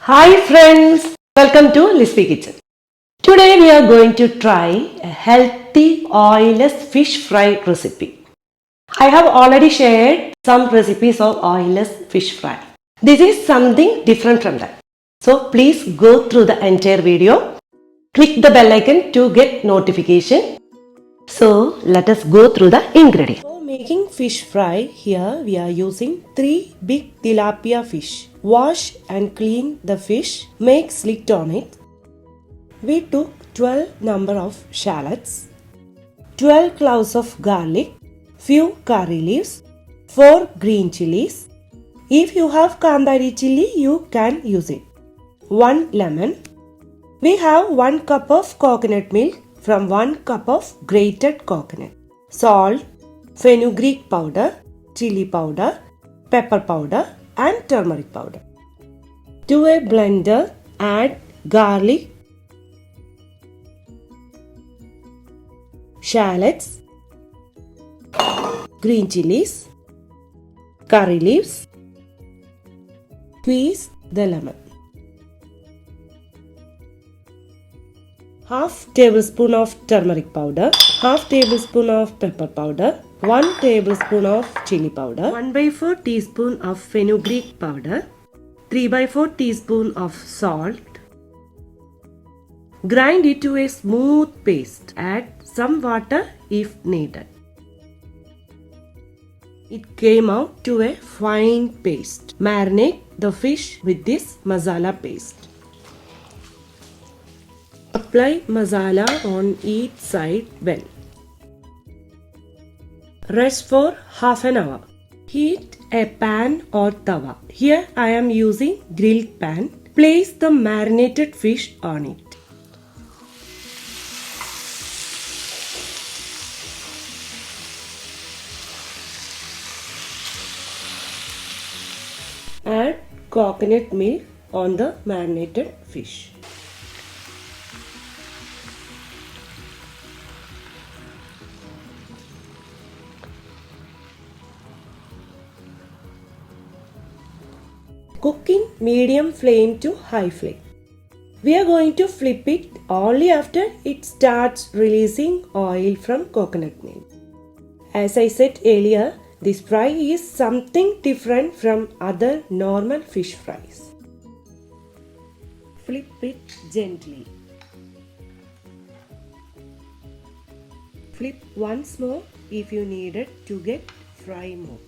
Hi friends, welcome to Lizbee Kitchen. Today we are going to try a healthy oilless fish fry recipe. I have already shared some recipes of oilless fish fry. This is something different from that. So please go through the entire video. Click the bell icon to get notification. So let us go through the ingredients. For making fish fry, here we are using 3 big tilapia fish. Wash and clean the fish, make slit on it. We took 12 number of shallots, 12 cloves of garlic, few curry leaves, 4 green chilies. If you have kandari chili, you can use it. 1 lemon. We have 1 cup of coconut milk from 1 cup of grated coconut. Salt, fenugreek powder, chili powder, pepper powder and turmeric powder. To a blender, add garlic, shallots, green chilies, curry leaves. Squeeze the lemon. Half tablespoon of turmeric powder, half tablespoon of pepper powder, 1 tablespoon of chili powder, 1/4 teaspoon of fenugreek powder, 3/4 teaspoon of salt. Grind it to a smooth paste. Add some water if needed. It came out to a fine paste. Marinate the fish with this masala paste. Apply masala on each side well. Rest for half an hour. Heat a pan or tawa. Here I am using grilled pan. Place the marinated fish on it. Add coconut milk on the marinated fish. Cook in medium flame to high flame. We are going to flip it only after it starts releasing oil from coconut milk. As I said earlier, this fry is something different from other normal fish fries. Flip it gently. Flip once more if you need it to get fry more.